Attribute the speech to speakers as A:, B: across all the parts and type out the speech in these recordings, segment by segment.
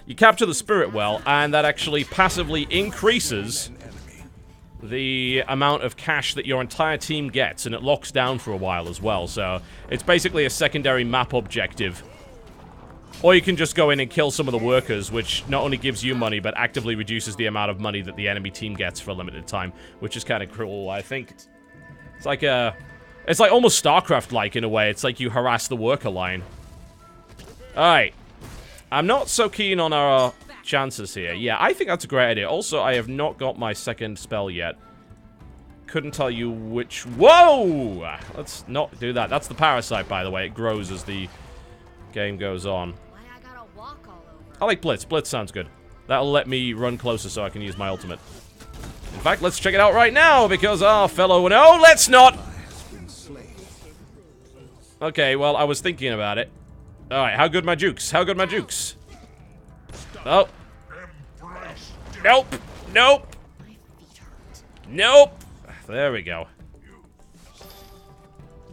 A: You capture the spirit well, and that actually passively increases the amount of cash that your entire team gets, and it locks down for a while as well, so it's basically a secondary map objective. Or you can just go in and kill some of the workers, which not only gives you money, but actively reduces the amount of money that the enemy team gets for a limited time, which is kind of cruel. I think it's like almost StarCraft-like in a way. It's like you harass the worker line. Alright. I'm not so keen on our chances here. Yeah, I think that's a great idea. Also, I have not got my second spell yet. Couldn't tell you which... Whoa! Let's not do that. That's the parasite, by the way. It grows as the game goes on. I like Blitz. Blitz sounds good. That'll let me run closer so I can use my ultimate. In fact, let's check it out right now, because our fellow... No, let's not! Okay, well, I was thinking about it. Alright, how good my jukes? How good my jukes? Oh. Nope. Nope. Nope. There we go.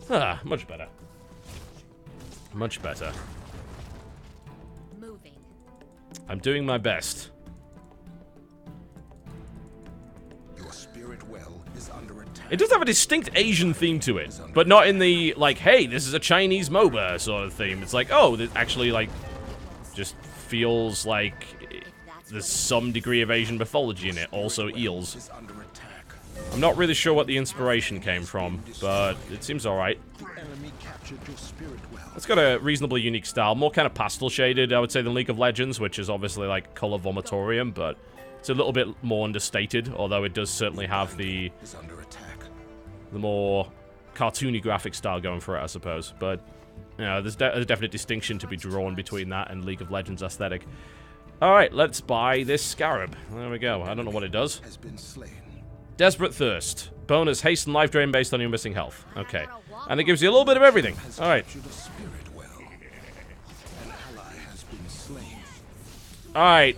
A: Ah, much better. Much better. I'm doing my best.
B: Your spirit well is under attack.
A: It does have a distinct Asian theme to it, but not in the, like, hey, this is a Chinese MOBA sort of theme. It's like, oh, it actually, like, just feels like there's some degree of Asian mythology in it. Also, eels. I'm not really sure what the inspiration came from, but it seems alright. It's got a reasonably unique style. More kind of pastel shaded, I would say, than League of Legends, which is obviously, like, color vomitorium, but it's a little bit more understated, although it does certainly have the more cartoony graphic style going for it, I suppose. But, you know, there's a definite distinction to be drawn between that and League of Legends aesthetic. Alright, let's buy this Scarab. There we go. I don't know what it does. Desperate Thirst. Bonus haste and life drain based on your missing health. Okay. And it gives you a little bit of everything. Alright. Alright.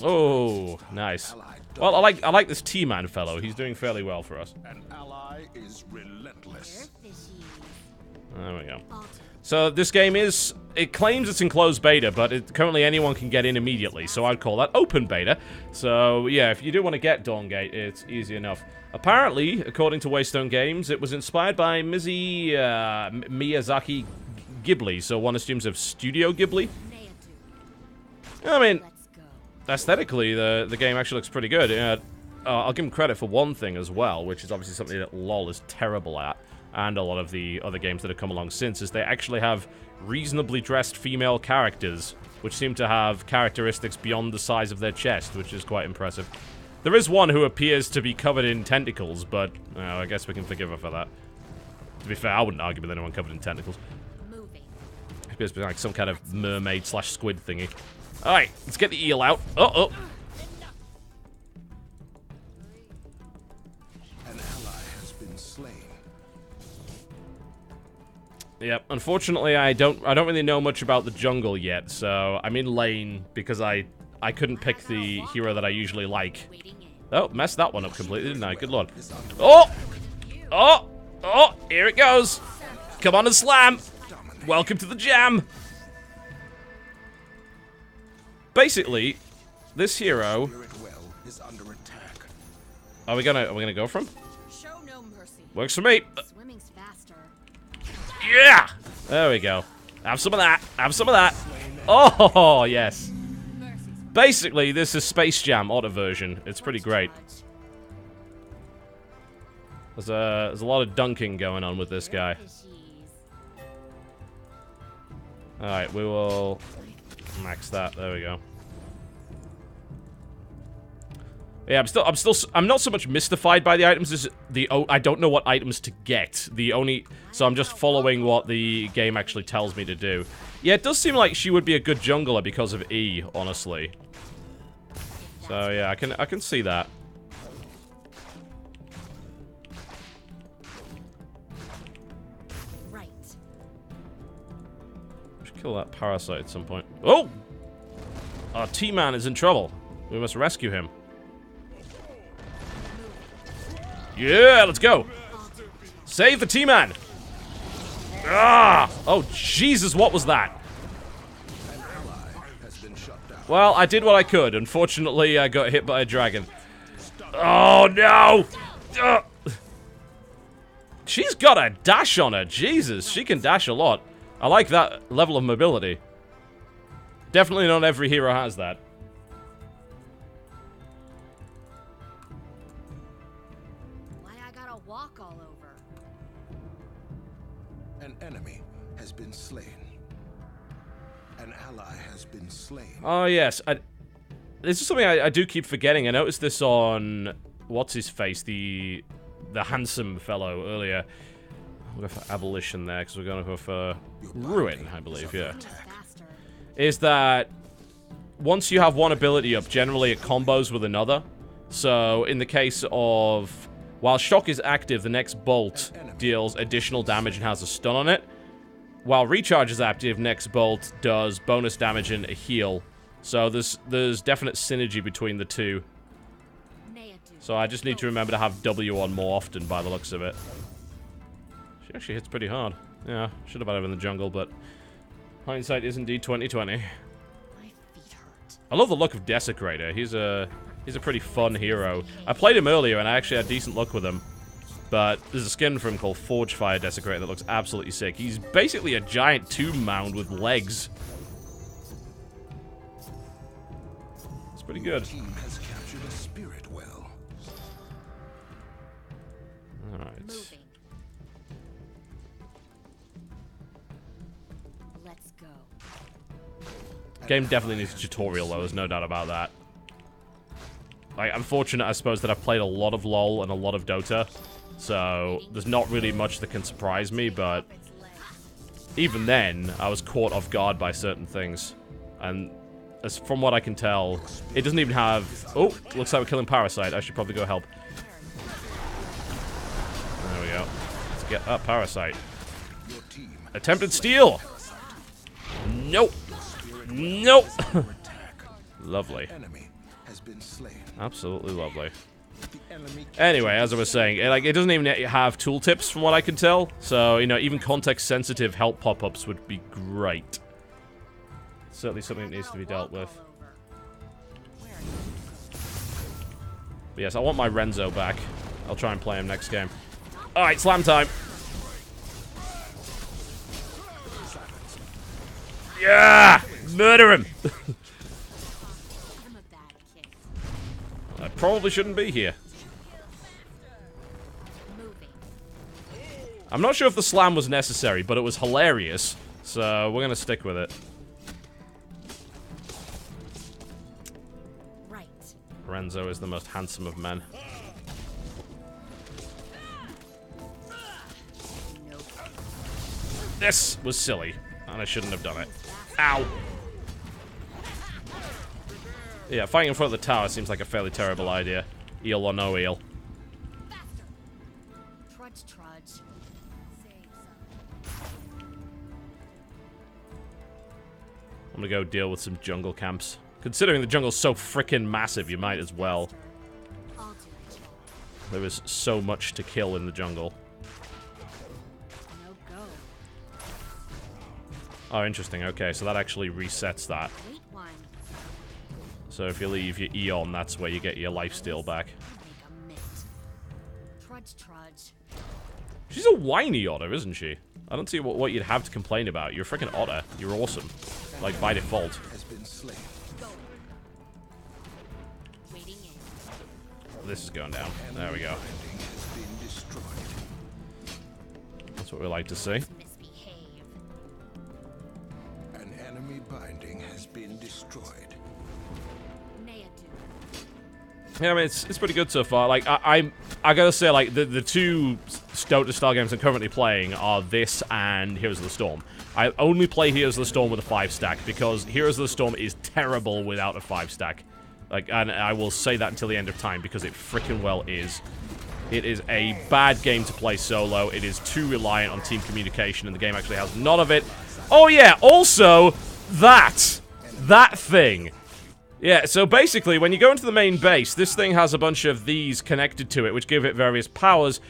A: Oh, nice. Well, I like this T-Man fellow. He's doing fairly well for us.
B: An ally is relentless.
A: There we go. So this game it claims it's in closed beta, but currently anyone can get in immediately, so I'd call that open beta. So yeah, if you do want to get Dawngate, it's easy enough. Apparently, according to Waystone Games, it was inspired by Miyazaki Ghibli, so one assumes of Studio Ghibli. I mean, aesthetically, the game actually looks pretty good. I'll give him credit for one thing as well, which is obviously something that LoL is terrible at, and a lot of the other games that have come along since, is they actually have reasonably dressed female characters, which seem to have characteristics beyond the size of their chest, which is quite impressive. There is one who appears to be covered in tentacles, but I guess we can forgive her for that. To be fair, I wouldn't argue with anyone covered in tentacles. It appears to be like some kind of mermaid/squid thingy. Alright, let's get the eel out. Uh-oh.
B: An ally has been slain.
A: Yep, unfortunately I don't really know much about the jungle yet, so I'm in lane because I couldn't pick the hero that I usually like. Oh, messed that one up completely, didn't I? Good lord. Oh! Oh! Oh! Here it goes! Come on and slam! Welcome to the jam! Basically, this hero... Are we gonna go for him? Works for me! Yeah! There we go. Have some of that. Have some of that. Oh, yes. Basically, this is Space Jam auto version. It's pretty great. There's a lot of dunking going on with this guy. Alright, we will max that. There we go. Yeah, I'm not so much mystified by the items as I don't know what items to get. So I'm just following what the game actually tells me to do. Yeah, it does seem like she would be a good jungler because of E, honestly. So yeah, I can see that.
C: Right.
A: Should kill that parasite at some point. Oh! Our T-Man is in trouble. We must rescue him. Yeah, let's go. Save the T-Man. Ah! Oh, Jesus, what was that? Well, I did what I could. Unfortunately, I got hit by a dragon. Oh, no! She's got a dash on her. Jesus, she can dash a lot. I like that level of mobility. Definitely not every hero has that.
C: Why I gotta walk all over?
B: An enemy has been slain. An ally has been slain.
A: Oh, yes. This is something I do keep forgetting. I noticed this on... What's-his-face? The handsome fellow earlier. We'll go for Abolition there, because we're going to go for Ruin, I believe, yeah. Is that once you have one ability up, generally it combos with another. So, in the case of... While Shock is active, the next Bolt deals additional damage and has a stun on it. While Recharge is active, next Bolt does bonus damage and a heal. So there's definite synergy between the two. So I just need to remember to have W on more often by the looks of it. She actually hits pretty hard. Yeah, should have had her in the jungle, but hindsight is indeed 2020. I love the look of Desecrator. He's a pretty fun hero. I played him earlier and I actually had decent luck with him. But there's a skin for him called Forge Fire Desecrator that looks absolutely sick. He's basically a giant tomb mound with legs. It's pretty good.
B: Team has captured a spirit well.
A: Alright.
C: Let's go.
A: Game definitely needs a tutorial though, there's no doubt about that. Like, I'm fortunate, I suppose, that I've played a lot of LoL and a lot of Dota. So, there's not really much that can surprise me, but even then, I was caught off guard by certain things. And as from what I can tell, it doesn't even have... Oh, looks like we're killing Parasite. I should probably go help. There we go. Let's get up Parasite. Attempted steal! Nope! Nope! Lovely. Absolutely lovely. Anyway, as I was saying, it doesn't even have tooltips from what I can tell. So, you know, even context-sensitive help pop-ups would be great. Certainly something that needs to be dealt with. But yes, I want my Renzo back. I'll try and play him next game. Alright, slam time! Yeah! Murder him! I probably shouldn't be here. I'm not sure if the slam was necessary, but it was hilarious. So, we're gonna stick with it.
C: Right.
A: Renzo is the most handsome of men. This was silly, and I shouldn't have done it. Ow! Yeah, fighting in front of the tower seems like a fairly terrible idea. Eel or no eel.
C: Trudge.
A: I'm gonna go deal with some jungle camps. Considering the jungle's so freaking massive, you might as well. There is so much to kill in the jungle. Oh, interesting. Okay, so that actually resets that. So if you leave your Eon, that's where you get your lifesteal back. She's a whiny otter, isn't she? I don't see what you'd have to complain about. You're a freaking otter. You're awesome. Like, by default. This is going down. There we go. That's what we like to see.
B: An enemy binding has been destroyed.
A: Yeah, I mean, it's pretty good so far. Like, I gotta say, like, the two Dota style games I'm currently playing are this and Heroes of the Storm. I only play Heroes of the Storm with a 5-stack because Heroes of the Storm is terrible without a 5-stack. Like, and I will say that until the end of time because it freaking well is. It is a bad game to play solo. It is too reliant on team communication, and the game actually has none of it. Oh yeah, also that thing. Yeah, so basically, when you go into the main base, this thing has a bunch of these connected to it, which give it various powers,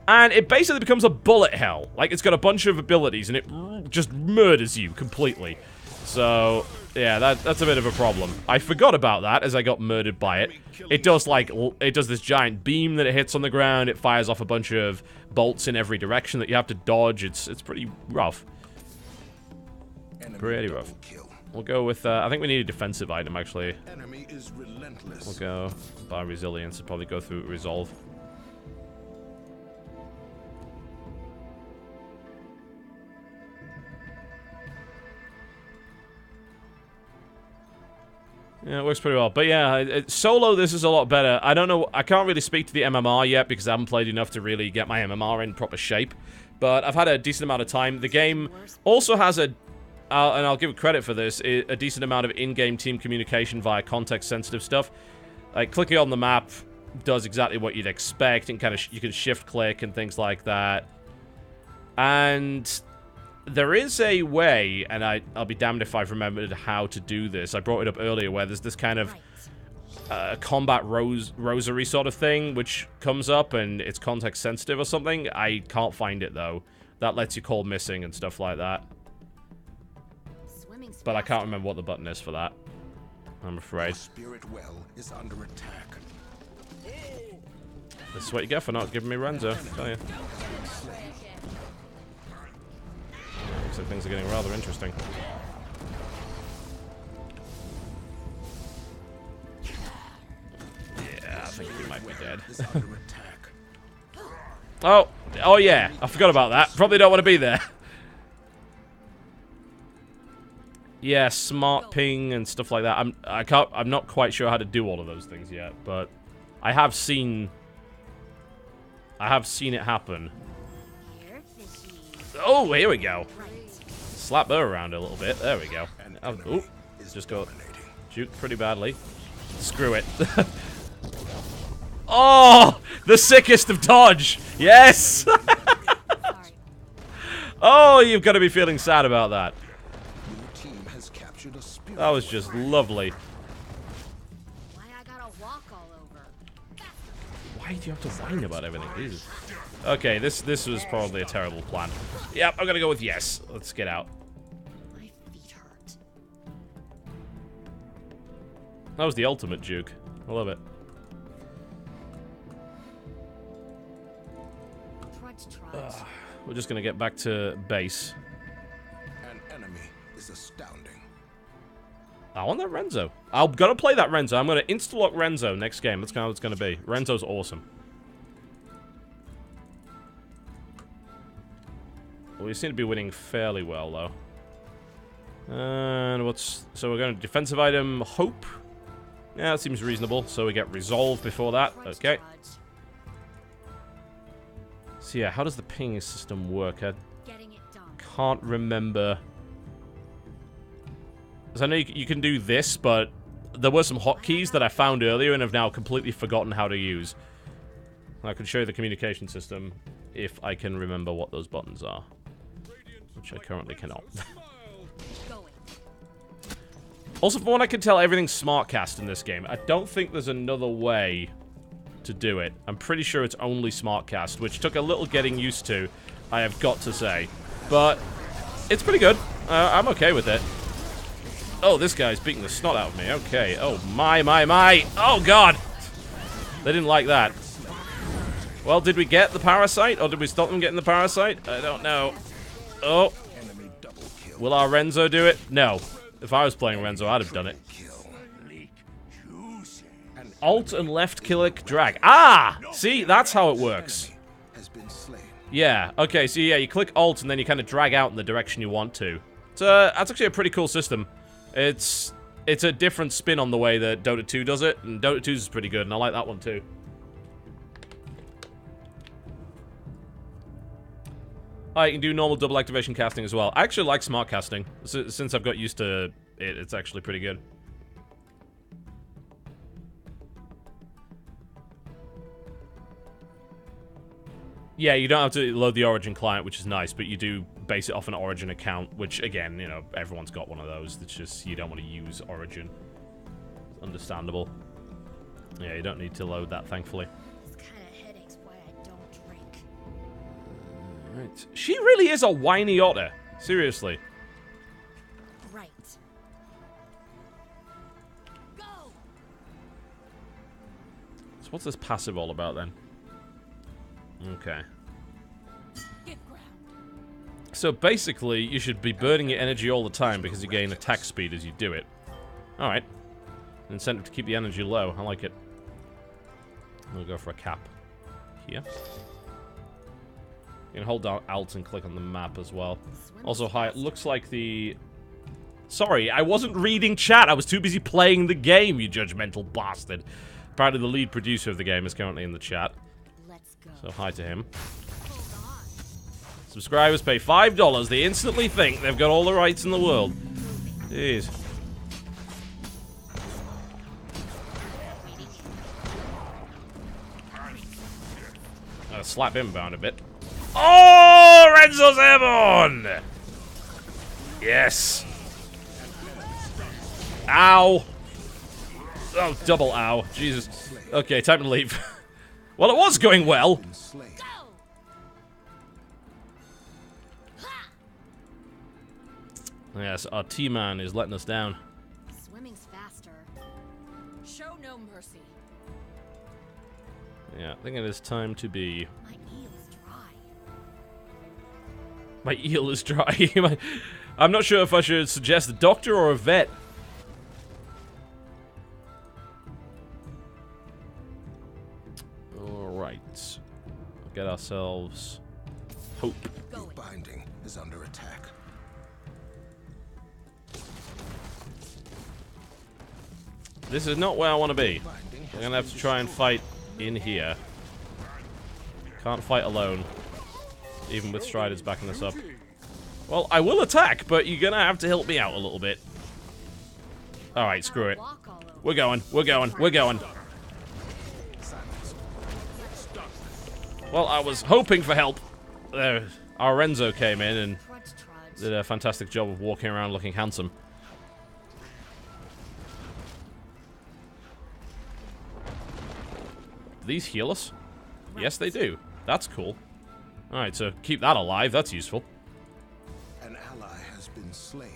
A: and it basically becomes a bullet hell. Like, it's got a bunch of abilities, and it just murders you completely. So, Yeah, that's a bit of a problem. I forgot about that as I got murdered by it. It does, like, it does this giant beam that it hits on the ground. It fires off a bunch of bolts in every direction that you have to dodge. It's pretty rough. Pretty rough. We'll go with, I think we need a defensive item, actually.
B: Enemy is relentless.
A: We'll go by resilience and probably go through resolve. Yeah, it works pretty well. But yeah, solo, this is a lot better. I don't know, I can't really speak to the MMR yet because I haven't played enough to really get my MMR in proper shape. But I've had a decent amount of time. The game also has and I'll give it credit for this, a decent amount of in-game team communication via context-sensitive stuff. Like, clicking on the map does exactly what you'd expect, and kind of you can shift-click and things like that. And there is a way, and I'll be damned if I've remembered how to do this. I brought it up earlier, where there's this kind of combat rosary sort of thing, which comes up, and it's context-sensitive or something. I can't find it, though. That lets you call missing and stuff like that. But I can't remember what the button is for that. I'm afraid.
B: Spirit well is under attack.
A: This is what you get for not giving me Renzo, I tell you. Looks like things are getting rather interesting. Yeah, I think he might be dead. Oh yeah, I forgot about that. Probably don't want to be there. Yeah, smart ping and stuff like that. I'm not quite sure how to do all of those things yet, but I have seen it happen. Oh, here we go. Slap her around a little bit. There we go. Oh, just got juked pretty badly. Screw it. Oh, the sickest of dodge. Yes. Oh, you've got to be feeling sad about that. That was just lovely.
C: Why I gotta walk all over?
A: Why do you have to whine about everything? Jesus. Okay, this was probably a terrible plan. Yep, I'm gonna go with yes. Let's get out.
C: My feet hurt.
A: That was the ultimate juke. I love it. We're just gonna get back to base.
B: An enemy is astounding.
A: I want that Renzo. I'm gonna play that Renzo. I'm gonna insta-lock Renzo next game. That's kind of what it's gonna be. Renzo's awesome. Well, we seem to be winning fairly well, though. And what's... So we're going to defensive item, Hope. Yeah, that seems reasonable. So we get Resolve before that. Okay. So yeah, how does the ping system work? I can't remember... So I know you can do this, but there were some hotkeys that I found earlier and have now completely forgotten how to use. I can show you the communication system if I can remember what those buttons are. Which I currently cannot. Also, from what I can tell, everything's SmartCast in this game. I don't think there's another way to do it. I'm pretty sure it's only SmartCast, which took a little getting used to, I have got to say. But it's pretty good. I'm okay with it. Oh, this guy's beating the snot out of me. Okay. Oh, my. Oh, God. They didn't like that. Well, did we get the parasite? Or did we stop them getting the parasite? I don't know. Oh. Will our Renzo do it? No. If I was playing Renzo, I'd have done it. Alt and left click drag. Ah! See? That's how it works. Yeah. Okay, so yeah, you click Alt and then you kind of drag out in the direction you want to. So that's actually a pretty cool system. It's a different spin on the way that Dota 2 does it, and Dota 2 is pretty good, and I like that one too. You can do normal double activation casting as well. I actually like smart casting. Since I've got used to it, it's actually pretty good. Yeah, you don't have to load the Origin client, which is nice, but you do base it off an Origin account, which, again, you know, everyone's got one of those. It's just, you don't want to use Origin. It's understandable. Yeah, you don't need to load that, thankfully.
C: This kind of headache's why I don't drink.
A: Right. She really is a whiny otter. Seriously.
C: Right.
A: what's this passive all about then? Okay. So basically, you should be burning your energy all the time because you gain attack speed as you do it. Alright. Incentive to keep the energy low. I like it. We'll go for a cap. Here. You can hold down Alt and click on the map as well. Also, hi, it looks like the... Sorry, I wasn't reading chat. I was too busy playing the game, you judgmental bastard. Apparently the lead producer of the game is currently in the chat. So hi to him. Subscribers pay $5. They instantly think they've got all the rights in the world. Jeez. I'll slap him down a bit. Oh, Renzo's airborne! Yes. Ow. Oh, double ow. Jesus. Okay, time to leave. Well, it was going well. Yes, our T-Man is letting us down.
C: Swimming's faster. Show no mercy.
A: Yeah, I think it is time to be...
C: My eel is dry.
A: My eel is dry. I'm not sure if I should suggest a doctor or a vet. Alright. We'll get ourselves... hope.
B: Your binding is under attack.
A: This is not where I want to be. I'm gonna have to try and fight in here. Can't fight alone. Even with Striders backing us up. Well, I will attack, but you're gonna have to help me out a little bit. Alright, screw it. We're going, we're going, we're going. Well, I was hoping for help. There, our Renzo came in and did a fantastic job of walking around looking handsome. Do these heal us? Yes, they do. That's cool. Alright, so keep that alive. That's useful.
B: An ally has been slain.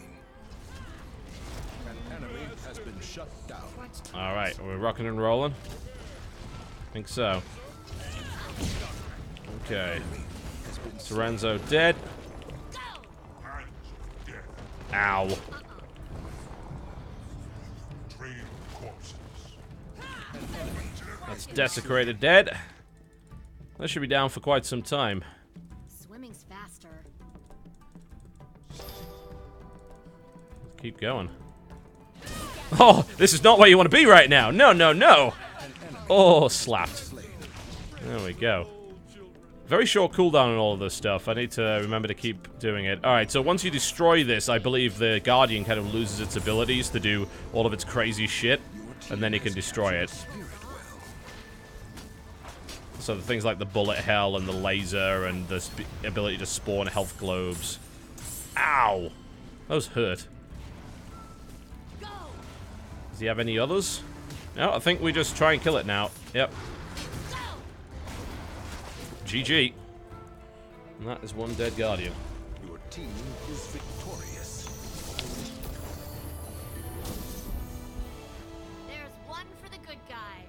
B: An enemy has been shut down.
A: Alright, we're rocking and rolling. I think so. Okay. Lorenzo dead. Ow. That's desecrated dead. That should be down for quite some time.
C: Swimming's faster.
A: Keep going. Oh, this is not where you want to be right now. No, no, no. Oh, slapped. There we go. Very short cooldown on all of this stuff. I need to remember to keep doing it. Alright, so once you destroy this, I believe the Guardian kind of loses its abilities to do all of its crazy shit, and then you can destroy it. So the things like the bullet hell and the laser and the ability to spawn health globes. Ow! Those hurt. Does he have any others? No, I think we just try and kill it now. Yep. GG. And that is one dead Guardian.
B: Your team is victorious.
C: There's one for the good guys.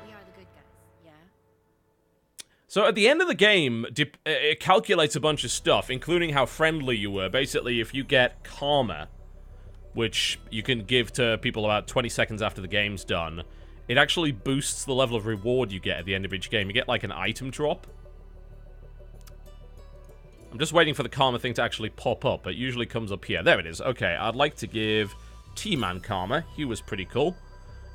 C: We are the good guys, yeah?
A: So at the end of the game, it calculates a bunch of stuff, including how friendly you were. Basically, if you get karma, which you can give to people about 20 seconds after the game's done, it actually boosts the level of reward you get at the end of each game. You get like an item drop. I'm just waiting for the karma thing to actually pop up. It usually comes up here. There it is. Okay, I'd like to give T-Man karma. He was pretty cool.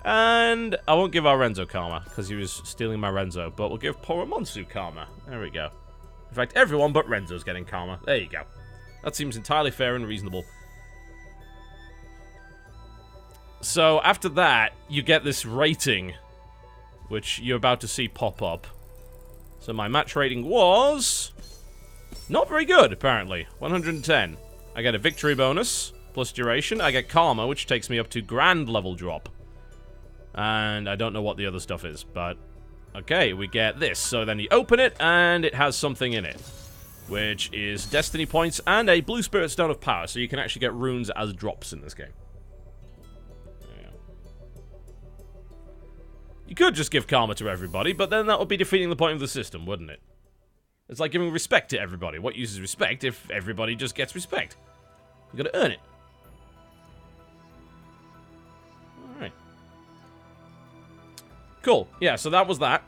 A: And I won't give our Renzo karma, because he was stealing my Renzo. But we'll give Poromonsu karma. There we go. In fact, everyone but Renzo's getting karma. There you go. That seems entirely fair and reasonable. So, after that, you get this rating, which you're about to see pop up. So my match rating was... not very good, apparently. 110. I get a victory bonus, plus duration. I get karma, which takes me up to grand level drop. And I don't know what the other stuff is, but... okay, we get this. So then you open it, and it has something in it. Which is destiny points and a blue spirit stone of power. So you can actually get runes as drops in this game. You could just give karma to everybody, but then that would be defeating the point of the system, wouldn't it? It's like giving respect to everybody. What use is respect if everybody just gets respect? You gotta earn it. Alright. Cool. Yeah, so that was that.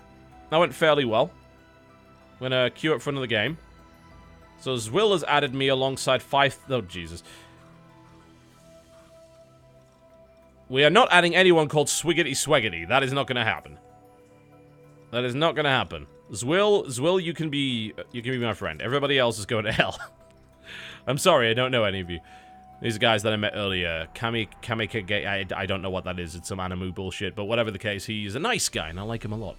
A: That went fairly well. I'm gonna queue up for another game. So Zwill has added me alongside 5... Oh, Jesus. We are not adding anyone called Swiggity Swaggity. That is not gonna happen. That is not gonna happen. Zwill, you can be my friend. Everybody else is going to hell. I'm sorry, I don't know any of you. These guys that I met earlier, Kamikage, I don't know what that is. It's some anime bullshit, but whatever the case, he's a nice guy, and I like him a lot.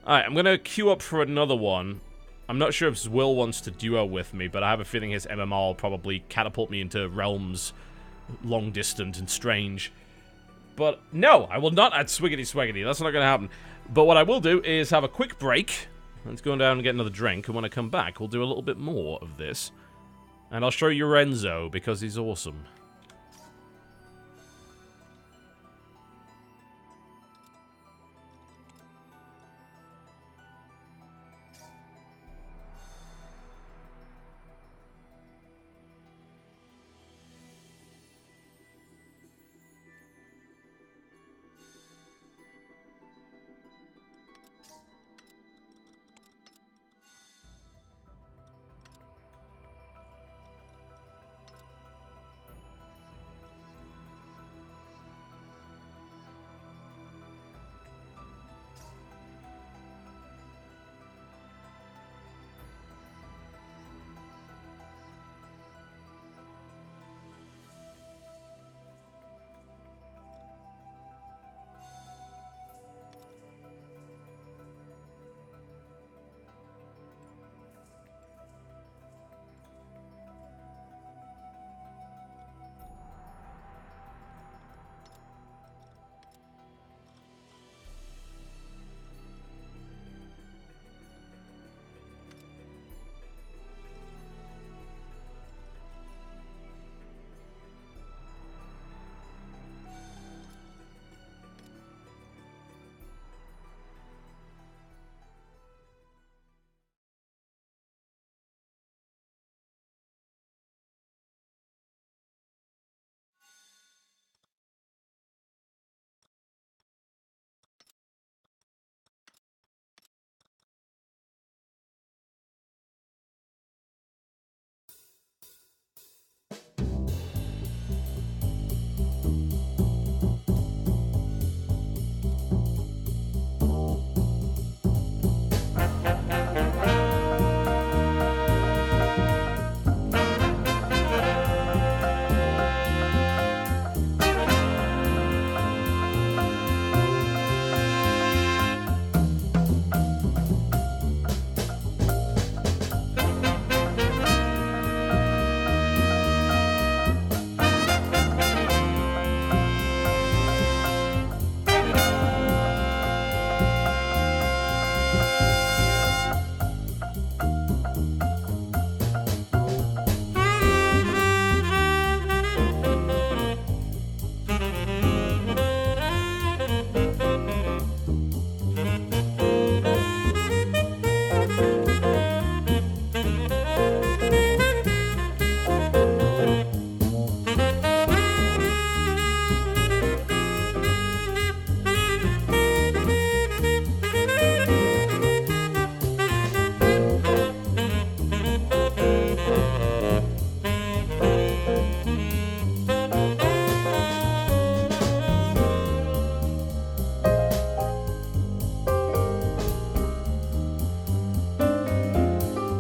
A: Alright, I'm gonna queue up for another one. I'm not sure if Zwill wants to duo with me, but I have a feeling his MMR will probably catapult me into realms long distant and strange. But no, I will not add Swiggity Swaggity. That's not gonna happen. But what I will do is have a quick break. Let's go down and get another drink, and when I come back, we'll do a little bit more of this. And I'll show you Renzo, because he's awesome.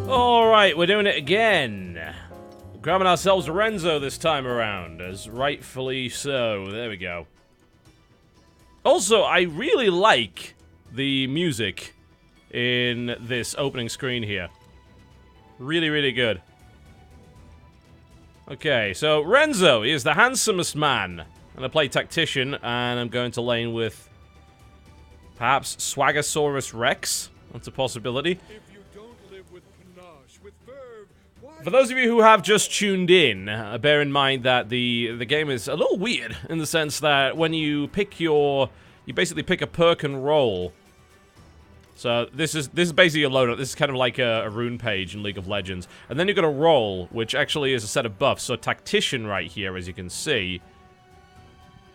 A: Alright, we're doing it again. Grabbing ourselves Renzo this time around, as rightfully so. There we go. Also, I really like the music in this opening screen here. Really, really good. Okay, so Renzo is the handsomest man. And I play Tactician, and I'm going to lane with perhaps Swaggosaurus Rex. That's a possibility.
D: If you don't live with panache, with verve, why
A: For those of you who have just tuned in, bear in mind that the game is a little weird in the sense that when you pick you basically pick a perk and roll. So this is basically a loadout. This is kind of like a rune page in League of Legends. And then you've got a roll, which actually is a set of buffs. So Tactician right here, as you can see,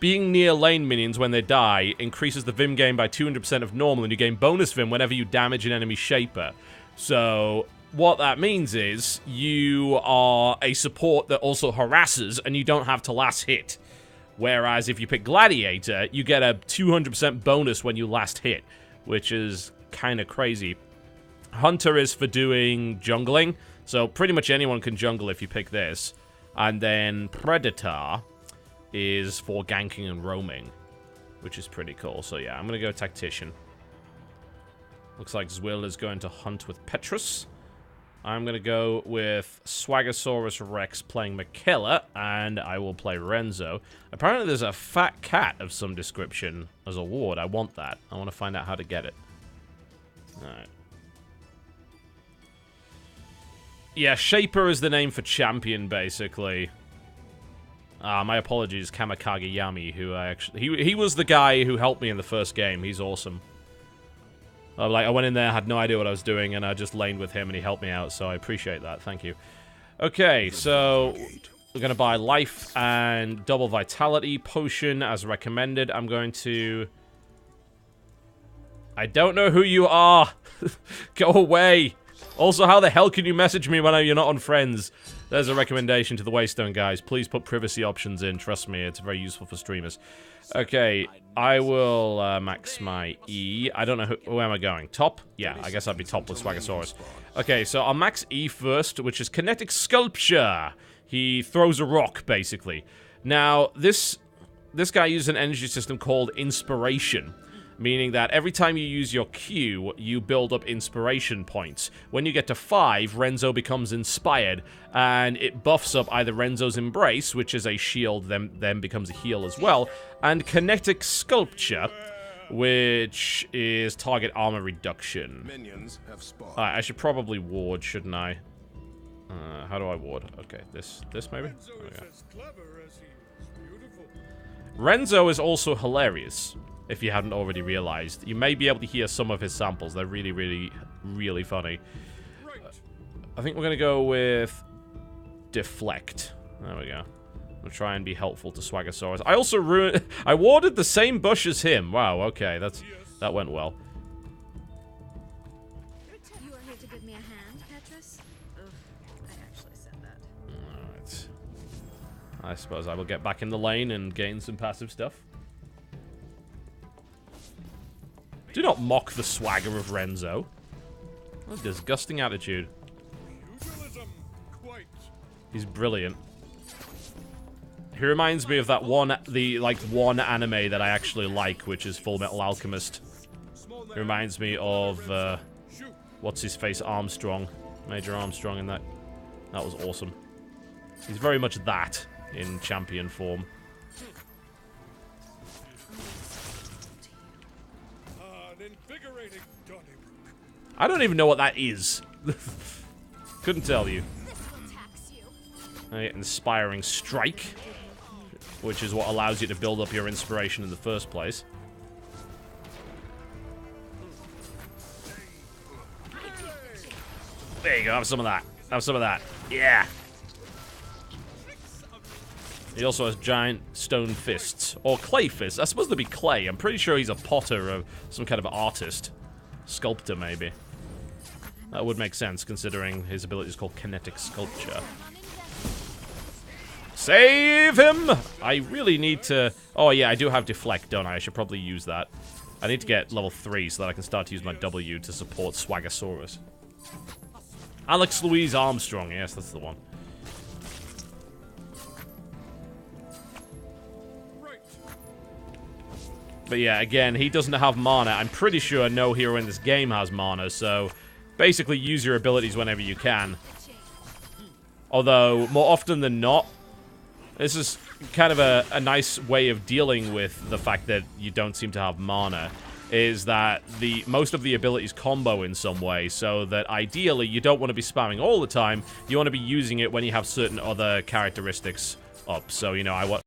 A: being near lane minions when they die increases the Vim gain by 200% of normal, and you gain bonus Vim whenever you damage an enemy Shaper. So what that means is you are a support that also harasses, and you don't have to last hit. Whereas if you pick Gladiator, you get a 200% bonus when you last hit, which is kind of crazy. Hunter is for doing jungling, so pretty much anyone can jungle if you pick this. And then Predator is for ganking and roaming, which is pretty cool. So yeah, I'm going to go Tactician. Looks like Zwill is going to hunt with Petrus. I'm going to go with Swaggosaurus Rex playing Makilla, and I will play Renzo. Apparently there's a fat cat of some description as a ward. I want that. I want to find out how to get it. Alright. Yeah, Shaper is the name for champion, basically. My apologies, Kamikage Yami, who I actually... He was the guy who helped me in the first game. He's awesome. I went in there, had no idea what I was doing, and I just laned with him, and he helped me out, so I appreciate that. Thank you. Okay, so we're going to buy life and double vitality potion as recommended. I'm going to... I don't know who you are. Go away. Also, how the hell can you message me when you're not on Friends? There's a recommendation to the Waystone guys. Please put privacy options in. Trust me, it's very useful for streamers. Okay, I will max my E. I don't know where am I going? Top? Yeah, I guess I'd be top with Swaggosaurus. Okay, so I'll max E first, which is Kinetic Sculpture. He throws a rock, basically. Now, this guy uses an energy system called Inspiration, meaning that every time you use your Q, you build up inspiration points. When you get to 5, Renzo becomes inspired, and it buffs up either Renzo's Embrace, which is a shield, then becomes a heal as well, and Kinetic Sculpture, which is target armor reduction.
B: Minions have spawned.
A: Alright, I should probably ward, shouldn't I? How do I ward? Okay, this maybe? Renzo is also hilarious. If you hadn't already realized. You may be able to hear some of his samples. They're really, really, really funny. I think we're going to go with Deflect. There we go. I'll try and be helpful to Swaggosaurus. I also I warded the same bush as him. Wow, okay. That went well.
C: You are here to give me a hand, Petrus? Ugh, I actually said that.
A: Alright. I suppose I will get back in the lane and gain some passive stuff. Do not mock the swagger of Renzo. What a disgusting attitude. He's brilliant. He reminds me of that one anime that I actually like, which is Full Metal Alchemist. He reminds me of, what's his face, Armstrong. Major Armstrong in that. That was awesome. He's very much that in champion form. I don't even know what that is. Couldn't tell you. Inspiring Strike, which is what allows you to build up your inspiration in the first place. There you go, have some of that. Have some of that. Yeah. He also has giant stone fists. Or clay fists. That's supposed to be clay. I'm pretty sure he's a potter or some kind of artist. Sculptor, maybe. That would make sense, considering his ability is called Kinetic Sculpture. Save him! I really need to... Oh, yeah, I do have Deflect, don't I? I should probably use that. I need to get level 3 so that I can start to use my W to support Swaggosaurus. Alex Louise Armstrong. Yes, that's the one. But yeah, again, he doesn't have mana. I'm pretty sure no hero in this game has mana, so... Basically, use your abilities whenever you can. Although, more often than not, this is kind of a nice way of dealing with the fact that you don't seem to have mana. is that most of the abilities combo in some way, so that ideally you don't want to be spamming all the time. You want to be using it when you have certain other characteristics up. So, you know,